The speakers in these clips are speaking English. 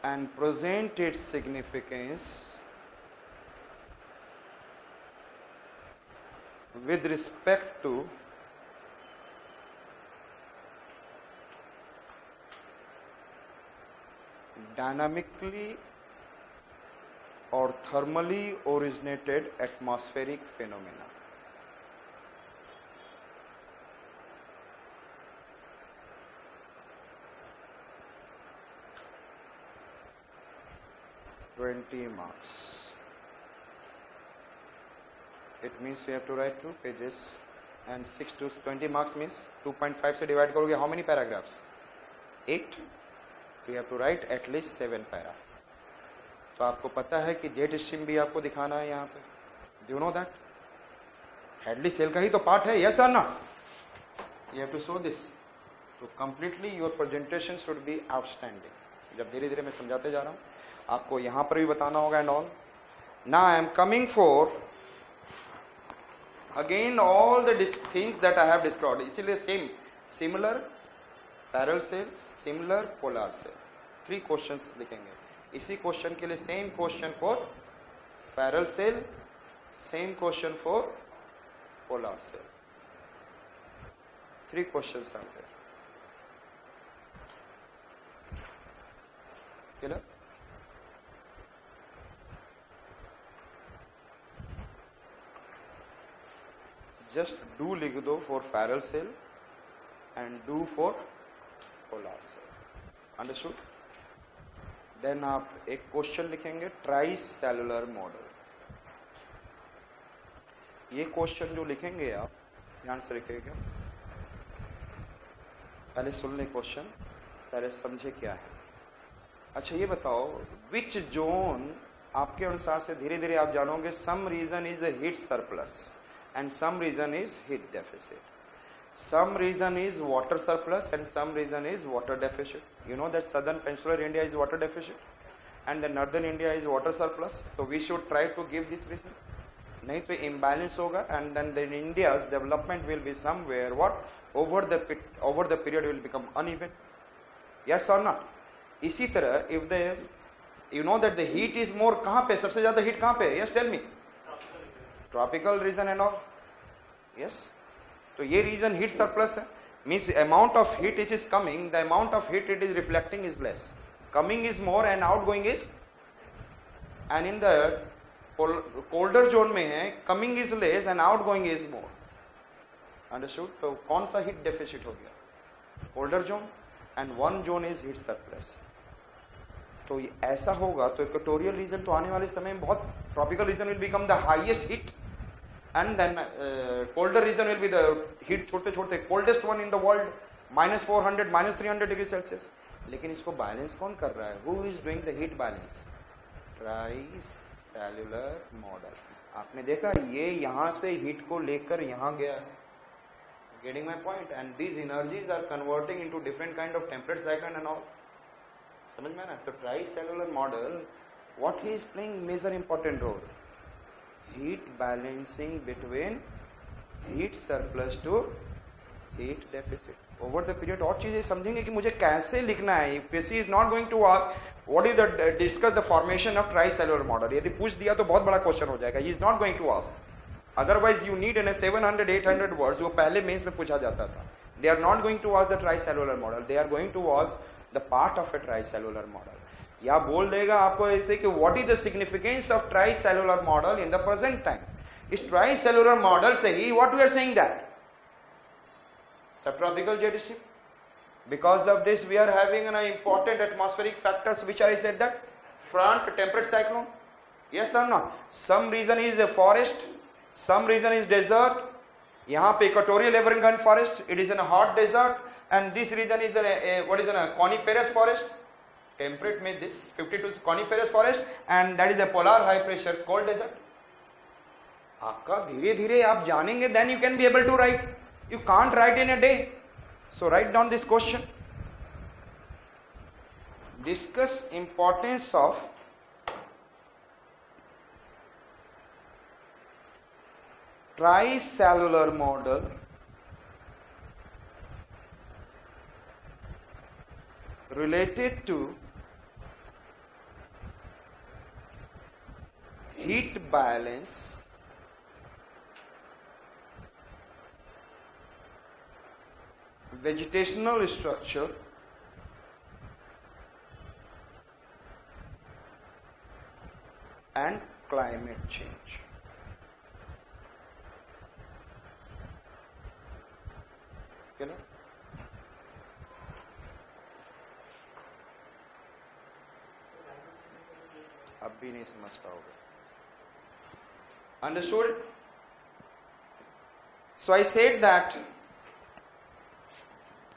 and present its significance with respect to dynamically or thermally originated atmospheric phenomena. Marks. It means we have to write 2 pages and 6 to 20 marks means 2.5 से divide करोगे how many paragraphs? 8. So you have to write at least 7 para. तो आपको पता है कि jet stream भी आपको दिखाना है यहाँ पे. Do you know that? Hadley cell का ही तो पार्ट है. Yes or not? You have to show this. So completely your presentation should be outstanding. जब धीरे धीरे मैं समझाते जा रहा हूँ आपको यहां पर भी बताना होगा and all. Now I am coming for again all the things that I have described. इसीलिए same similar parallel cell, similar polar cell, 3 questions लिखेंगे. इसी क्वेश्चन के लिए same question for parallel cell, same question for polar cell. 3 questions are there. Clear? Just do लिख दो for parallel cell and do for polar cell. Understood? Then आप एक question लिखेंगे ट्राइसेलुलर model. ये क्वेश्चन जो लिखेंगे आप ध्यान से लिखिएगा. पहले सुन ले क्वेश्चन, पहले समझे क्या है. अच्छा ये बताओ विच जोन आपके अनुसार से धीरे धीरे आप जानोगे. Some region is the heat surplus and some reason is heat deficit. Some reason is water surplus and some reason is water deficit. You know that southern peninsular India is water deficit and the northern India is water surplus. So we should try to give this reason. नहीं तो imbalance होगा and then India's development will be somewhere what over the period will become uneven. Yes or not? इसी तरह if the you know that the heat is more कहाँ पे सबसे ज़्यादा heat कहाँ पे? Yes, tell me. Tropical region and all. Yes. तो ये रीजन हीट सरप्लस है. Means amount of heat it is coming, the amount of heat it is reflecting is less. Coming is more and out going is. And in the colder zone में है coming is less and out going is more. Understood? तो कौन सा heat deficit हो गया? Colder zone. And one zone is heat surplus. तो ऐसा होगा तो इक्वेटोरियल रीजन तो आने वाले समय में बहुत tropical region will become the highest heat and then colder region will be the heat छोड़ते छोड़ते coldest one in the world -400 -300 degree Celsius. लेकिन इसको बैलेंस कौन कर रहा है? Who is doing the heat balance? Tricellular model. आपने देखा ये यहां से हीट को लेकर यहां गया है. Getting my point? And these energies are converting into different kind of temperate cycle and all. समझ में ना? तो tricellular model what he is playing major important role. Heat balancing between heat surplus to heat deficit. Over the period और चीजें समझेंगे कि मुझे कैसे लिखना है. PC is not going to ask what is the discuss the formation of tricellular model. यदि पूछ दिया तो बहुत बड़ा क्वेश्चन हो जाएगा. He is not going to ask. Otherwise you need in a 700-800 words. वो पहले मेंस में पूछा जाता था. They are not going to ask the tricellular model. They are going to ask the part of a tricellular model. या बोल देगा आपको ऐसे कि what is the significance of tricellular model in the present time. इस tricellular model से ही what we are saying that subtropical jet stream. Because of this we are having an important atmospheric factors which I said that front temperate cyclone. Yes or not? Some reason is a forest, some reason is desert. यहाँ पे equatorial evergreen forest, it is in a hot desert, and this region is what is a coniferous forest. Temperate में this 52 coniferous forest, and that is a polar high pressure cold desert. आपका धीरे धीरे आप जानेंगे, then you can be able to write. You can't write in a day. So write down this question. Discuss importance of tricellular model related to heat balance vegetational structure and climate change. You know? अब भी नहीं समझ पाओगे. Understood? So I said that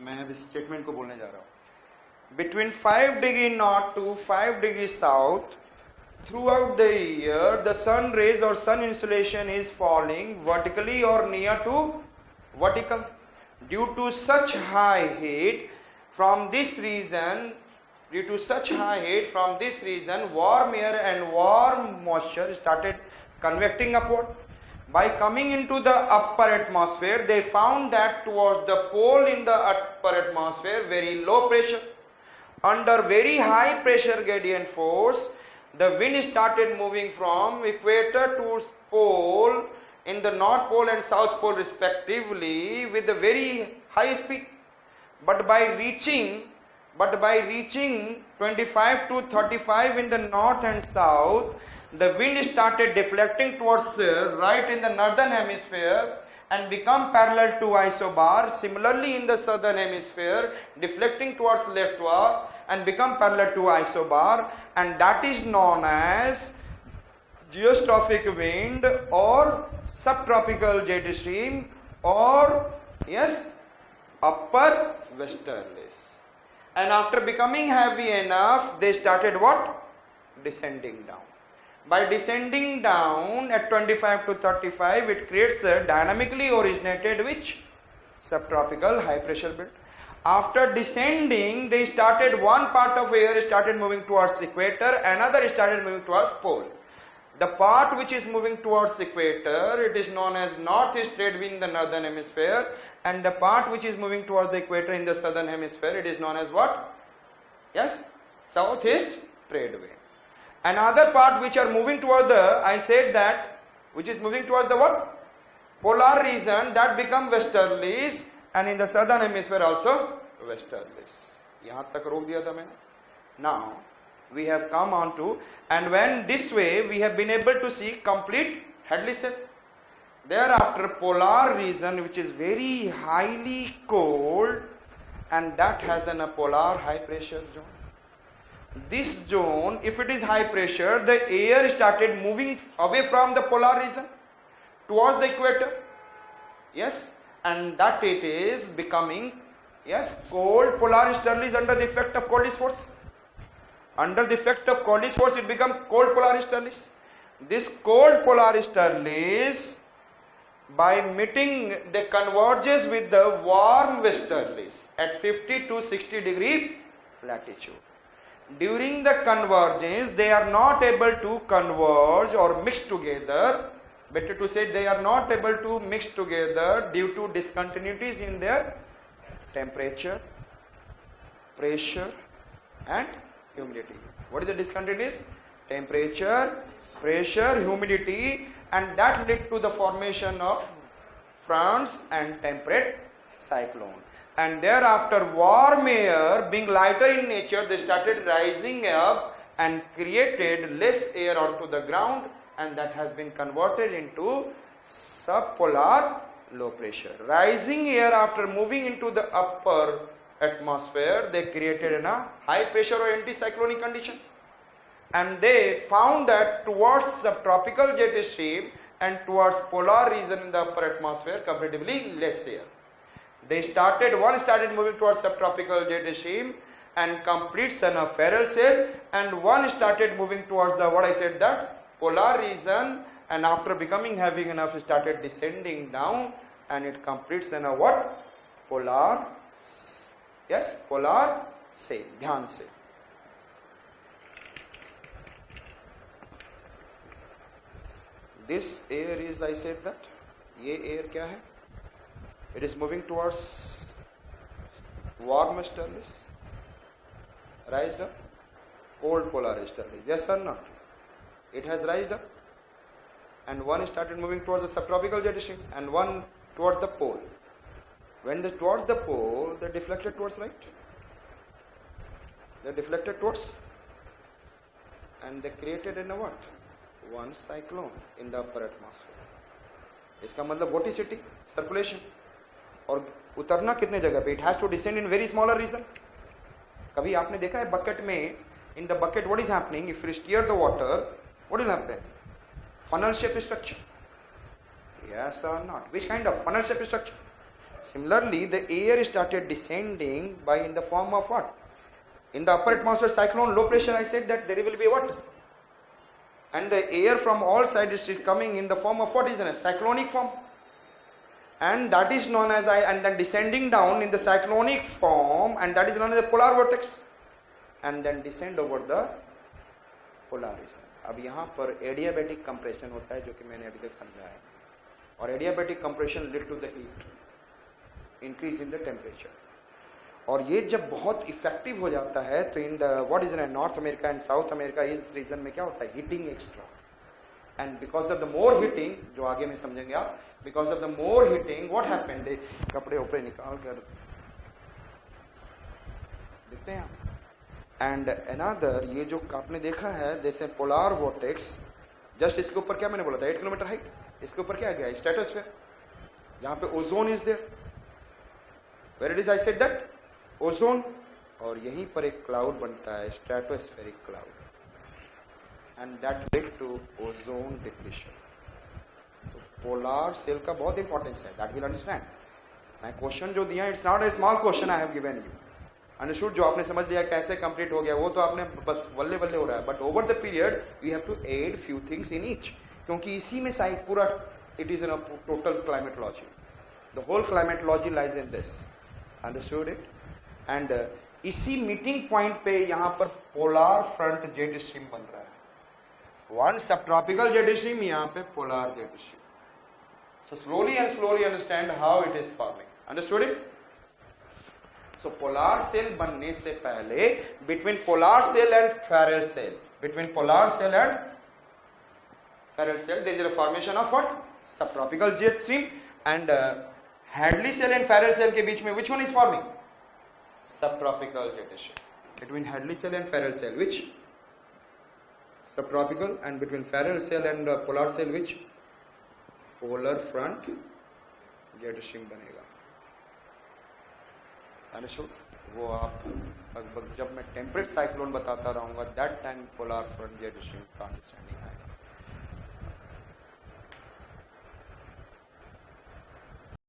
मैं अब statement को बोलने जा रहा हूं. Between 5 degree north to 5 degree south, throughout the year, the sun rays or sun insolation is falling vertically or near to vertical. Due to such high heat, from this region, warm air and warm moisture started convecting upward. By coming into the upper atmosphere, they found that towards the pole in the upper atmosphere, very low pressure. Under very high pressure gradient force, the wind started moving from equator to pole in the north pole and south pole respectively with a very high speed. But by reaching 25 to 35 in the north and south, the wind started deflecting towards right in the northern hemisphere and become parallel to isobar. Similarly in the southern hemisphere, deflecting towards leftward and become parallel to isobar, and that is known as geostrophic wind or subtropical jet stream or upper westerlies. And after becoming heavy enough, they started what? Descending down. By descending down at 25 to 35, it creates a dynamically originated which? Subtropical high pressure belt. After descending, they started, one part of air started moving towards equator, another started moving towards pole. The part which is moving towards equator, it is known as northeast trade wind in the northern hemisphere, and the part which is moving towards the equator in the southern hemisphere, it is known as what? Yes, southeast trade wind. Another part which are moving towards the, I said that, which is moving towards the what? Polar region, that become westerlies, and in the southern hemisphere also westerlies. यहाँ तक रोक दिया था मैंने. Now we have come on to, and when this way we have been able to see complete Hadley cell. Thereafter polar region which is very highly cold, and that has a polar high pressure zone. This zone, if it is high pressure, the air started moving away from the polar region towards the equator. Yes, and that it is becoming cold polar sterlies under the effect of Coriolis force. Under the effect of Coriolis force, it becomes cold polar sterlies. This cold polar sterlies, by meeting, they converges with the warm westerlies at 50 to 60 degree latitude. During the convergence, they are not able to converge or mix together. Better to say, they are not able to mix together due to discontinuities in their temperature, pressure and humidity. What is the discontinuities? Temperature, pressure, humidity, and that led to the formation of fronts and temperate cyclone. And thereafter, warm air being lighter in nature, they started rising up and created less air onto the ground, and that has been converted into subpolar low pressure. Rising air after moving into the upper atmosphere, they created a high pressure or anticyclonic condition. And they found that towards subtropical jet stream and towards polar region in the upper atmosphere, comparatively less air. One started moving towards subtropical jet stream and complete sun of Ferrel cell, and one started moving towards the, what I said, that polar region, and after becoming heavy enough, started descending down, and it completes in a what? Polar, polar cell. ध्यान से. This air is, I said that, ये air क्या है? It is moving towards warm westerlies, rised up, cold polar westerlies. Yes or not? It has rised up. and one started moving towards the subtropical jet stream and one towards the pole. When they towards the pole, they deflected towards right. They deflected towards, and they created in a what? One cyclone in the upper atmosphere. इसका मतलब vorticity, circulation. और उतरना कितने जगह पे? It has to descend in very smaller region. कभी आपने देखा है बकेट में, in the bucket what is happening? If you stir the water, what will happen? Funnel shaped structure. Yes or not? Which kind of funnel shaped structure? Similarly, the air started descending by in the form of what? In the upper atmosphere cyclone, low pressure, I said that there will be what? And the air from all sides is coming in the form of what is in a cyclonic form. And that is known as and then descending down in the cyclonic form, and that is known as a polar vortex. And then descend over the polar region. अब यहाँ पर adiabatic compression होता है, जो कि मैंने अभी तक समझाया है. और adiabatic compression lead to the heat, increase in the temperature. और ये जब बहुत इफेक्टिव हो जाता है तो in the what is in north America and south America, इस रीजन में क्या होता है? Heating extra. And because of the more heating, जो आगे में समझेंगे आप, because of the more heating what happened, कपड़े ऊपरे निकाल कर देखते हैं आप. एंड अनदर, ये जो आपने देखा है जैसे पोलार वोर्टेक्स, जस्ट इसके ऊपर क्या मैंने बोला था? 8 किलोमीटर हाइट. इसके ऊपर क्या गया? स्ट्रेटोस्फीयर, जहां पे ozone is there. Where it is? I said that ozone. और यहीं पर एक क्लाउड बनता है, stratospheric cloud, and that lead to ozone depletion. तो पोलार सेल का बहुत इंपॉर्टेंस है, दैट विल अंडरस्टैंड. मैं क्वेश्चन जो दिया, it's not a small question I have given you. Understood? जो आपने समझ लिया कैसे कंप्लीट हो गया, वो तो आपने बस बल्ले बल्ले हो रहा है. But over the period we have to add few things in each, क्योंकि इसी में साइड पूरा, it is in a total climatology. The whole climatology lies in this. Understood it? And इसी मीटिंग पॉइंट पे यहां पर पोलार फ्रंट जेट स्ट्रीम बन रहा है. वन सब ट्रॉपिकल जेट स्ट्रीम, यहां पे polar jet stream. So slowly and slowly understand how it is forming. Understood it? So polar cell बनने से पहले, between polar cell and Ferrel cell, between polar cell and Ferrel cell, there is a formation of what? Subtropical jet stream. And Hadley cell and Ferrel cell के बीच में which one is forming? Subtropical jet stream. Between Hadley cell and Ferrel cell, which? Subtropical. And between Ferrel cell and polar cell, which? Polar front jet stream बनेगा. Understood? वो आप लगभग जब मैं temperate cyclone बताता रहूंगा, that time polar front jet stream का understanding आएगा.